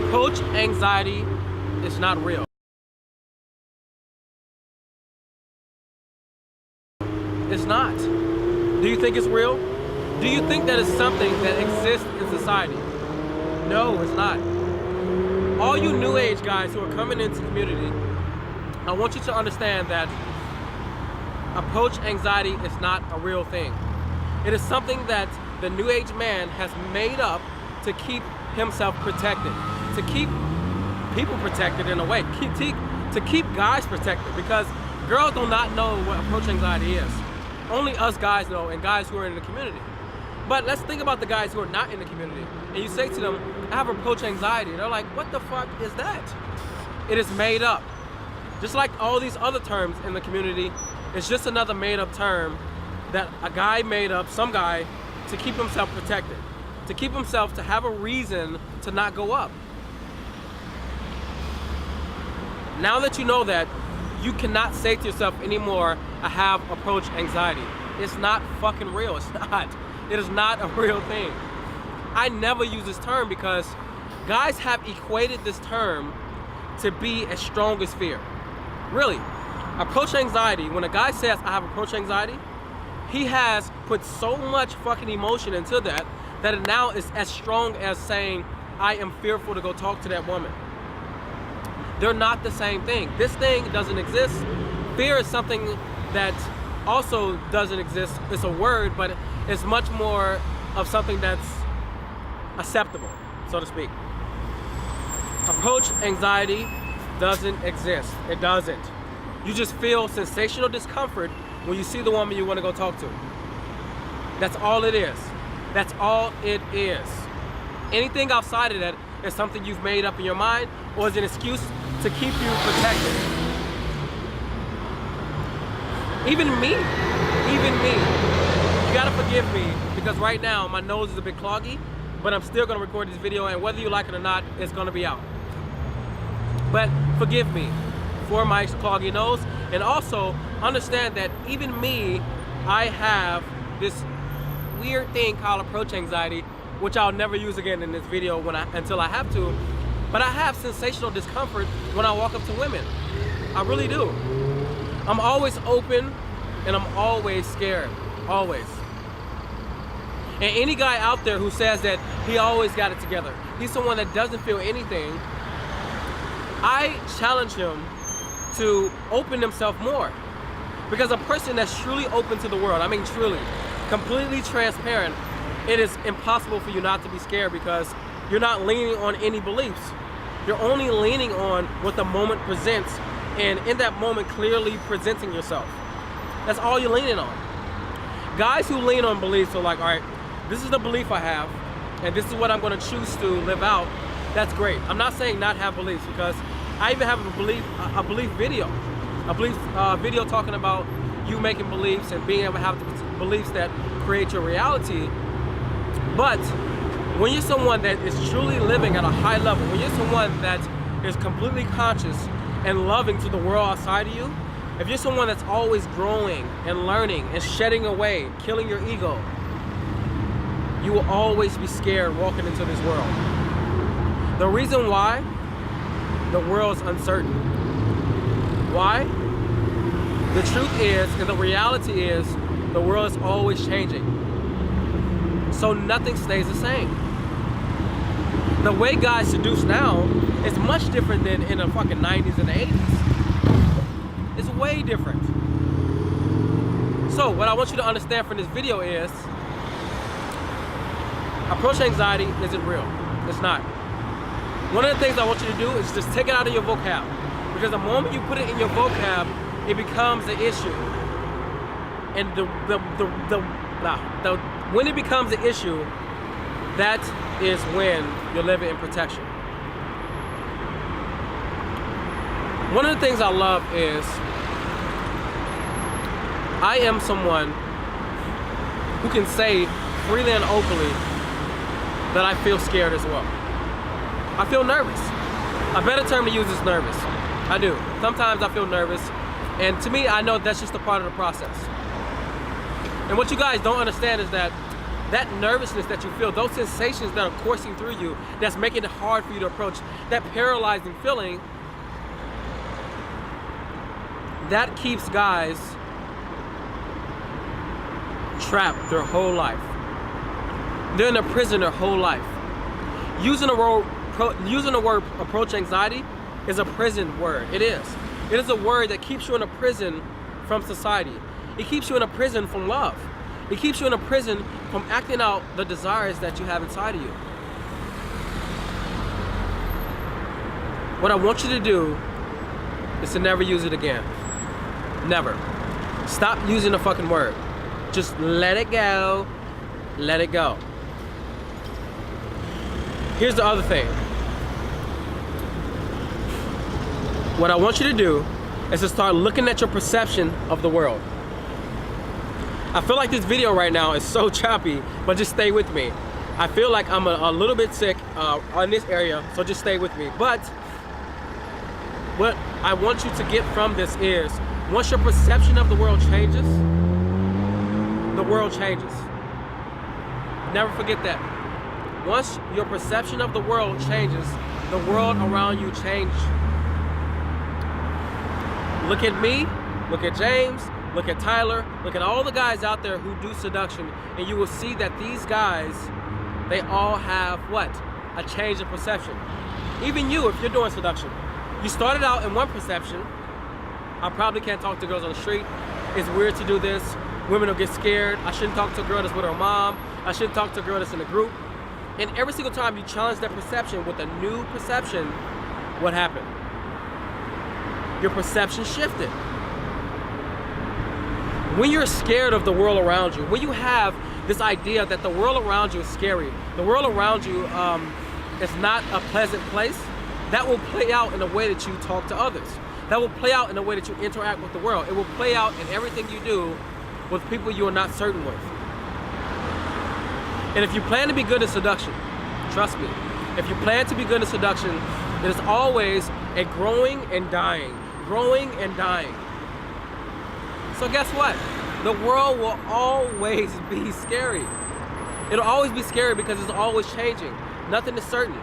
Approach anxiety is not real. It's not. Do you think it's real? Do you think that it's something that exists in society? No, it's not. All you new age guys who are coming into the community, I want you to understand that approach anxiety is not a real thing. It is something that the new age man has made up to keep himself protected, to keep people protected in a way, to keep guys protected, because girls do not know what approach anxiety is. Only us guys know, and guys who are in the community. But let's think about the guys who are not in the community, and you say to them, I have approach anxiety. They're like, what the fuck is that? It is made up. Just like all these other terms in the community, it's just another made up term that a guy made up, some guy, to keep himself protected, to keep himself, to have a reason to not go up. Now that you know that, you cannot say to yourself anymore, I have approach anxiety. It's not fucking real, it's not. It is not a real thing. I never use this term because guys have equated this term to be as strong as fear. Really, approach anxiety, when a guy says I have approach anxiety, he has put so much fucking emotion into that, that it now is as strong as saying, I am fearful to go talk to that woman. They're not the same thing. This thing doesn't exist. Fear is something that also doesn't exist. It's a word, but it's much more of something that's acceptable, so to speak. Approach anxiety doesn't exist. It doesn't. You just feel sensational discomfort when you see the woman you want to go talk to. That's all it is. That's all it is. Anything outside of that is something you've made up in your mind, or is an excuse to keep you protected. Even me, you gotta forgive me, because right now my nose is a bit cloggy, but I'm still gonna record this video, and whether you like it or not, it's gonna be out. But forgive me for my cloggy nose, and also understand that even me, I have this weird thing called approach anxiety, which I'll never use again in this video until I have to. But I have sensational discomfort when I walk up to women. I really do. I'm always open and I'm always scared, always. And any guy out there who says that he always got it together, he's someone that doesn't feel anything, I challenge him to open himself more. Because a person that's truly open to the world, I mean truly, completely transparent, it is impossible for you not to be scared, because you're not leaning on any beliefs. You're only leaning on what the moment presents, and in that moment clearly presenting yourself. That's all you're leaning on. Guys who lean on beliefs are like, all right, this is the belief I have, and this is what I'm going to choose to live out. That's great. I'm not saying not have beliefs, because I even have a belief video talking about you making beliefs and being able to have beliefs that create your reality. But when you're someone that is truly living at a high level, when you're someone that is completely conscious and loving to the world outside of you, if you're someone that's always growing and learning and shedding away, killing your ego, you will always be scared walking into this world. The reason why, the world's uncertain. Why? The truth is, and the reality is, the world is always changing. So nothing stays the same. The way guys seduce now is much different than in the fucking 90s and the 80s. It's way different. So what I want you to understand from this video is, approach anxiety isn't real. It's not. One of the things I want you to do is just take it out of your vocab. Because the moment you put it in your vocab, it becomes an issue. And when it becomes an issue, that is when you're living in protection. One of the things I love is, I am someone who can say freely and openly that I feel scared as well. I feel nervous. A better term to use is nervous. I do. Sometimes I feel nervous, and to me, I know that's just a part of the process. And what you guys don't understand is that that nervousness that you feel, those sensations that are coursing through you, that's making it hard for you to approach, that paralyzing feeling, that keeps guys trapped their whole life. They're in a prison their whole life. Using the word approach anxiety is a prison word. It is. It is a word that keeps you in a prison from society. It keeps you in a prison from love. It keeps you in a prison from acting out the desires that you have inside of you. What I want you to do is to never use it again. Never. Stop using the fucking word. Just let it go. Let it go. Here's the other thing. What I want you to do is to start looking at your perception of the world. I feel like this video right now is so choppy, but just stay with me. I feel like I'm a little bit sick on this area, so just stay with me. But what I want you to get from this is, once your perception of the world changes, the world changes. Never forget that. Once your perception of the world changes, the world around you changes. Look at me, look at James, look at Tyler, look at all the guys out there who do seduction, and you will see that these guys, they all have what? A change of perception. Even you, if you're doing seduction. You started out in one perception. I probably can't talk to girls on the street. It's weird to do this. Women will get scared. I shouldn't talk to a girl that's with her mom. I shouldn't talk to a girl that's in a group. And every single time you challenge that perception with a new perception, what happened? Your perception shifted. When you're scared of the world around you, when you have this idea that the world around you is scary, the world around you is not a pleasant place, that will play out in the way that you talk to others. That will play out in the way that you interact with the world. It will play out in everything you do with people you are not certain with. And if you plan to be good at seduction, trust me, if you plan to be good at seduction, it is always a growing and dying, growing and dying. So guess what? The world will always be scary. It'll always be scary because it's always changing. Nothing is certain.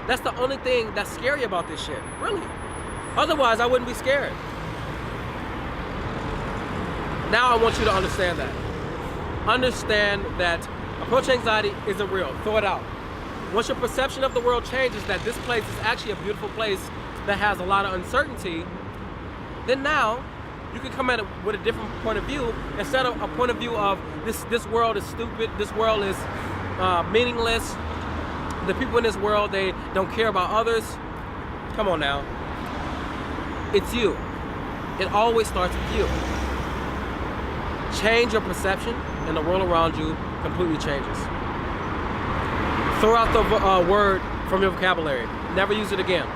That's the only thing that's scary about this shit, really. Otherwise, I wouldn't be scared. Now I want you to understand that. Understand that approach anxiety isn't real. Throw it out. Once your perception of the world changes, that this place is actually a beautiful place that has a lot of uncertainty, then now you can come at it with a different point of view, instead of a point of view of this world is stupid, this world is meaningless, the people in this world, they don't care about others. Come on now. It's you. It always starts with you. Change your perception and the world around you completely changes. Throw out the word from your vocabulary. Never use it again.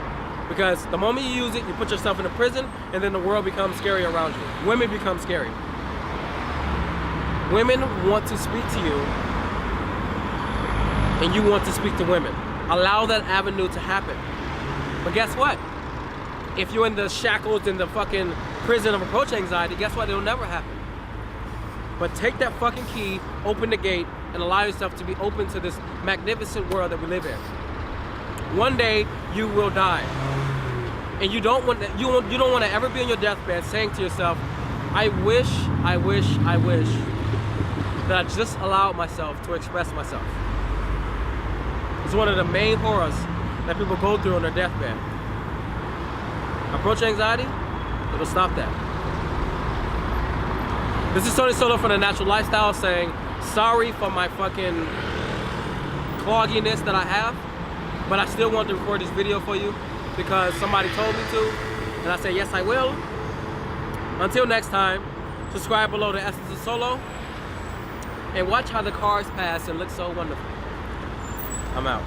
Because the moment you use it, you put yourself in a prison, and then the world becomes scary around you. Women become scary. Women want to speak to you, and you want to speak to women. Allow that avenue to happen. But guess what? If you're in the shackles in the fucking prison of approach anxiety, guess what? It'll never happen. But take that fucking key, open the gate, and allow yourself to be open to this magnificent world that we live in. One day you will die, and you don't want to ever be on your deathbed saying to yourself, I wish that I just allowed myself to express myself. It's one of the main horrors that people go through on their deathbed. Approach anxiety, it'll stop that. This is Tony Solo from The Natural Lifestyle saying, sorry for my fucking clogginess that I have, but I still want to record this video for you because somebody told me to, and I say yes I will. Until next time, subscribe below to Essence of Solo, and watch how the cars pass and look so wonderful. I'm out.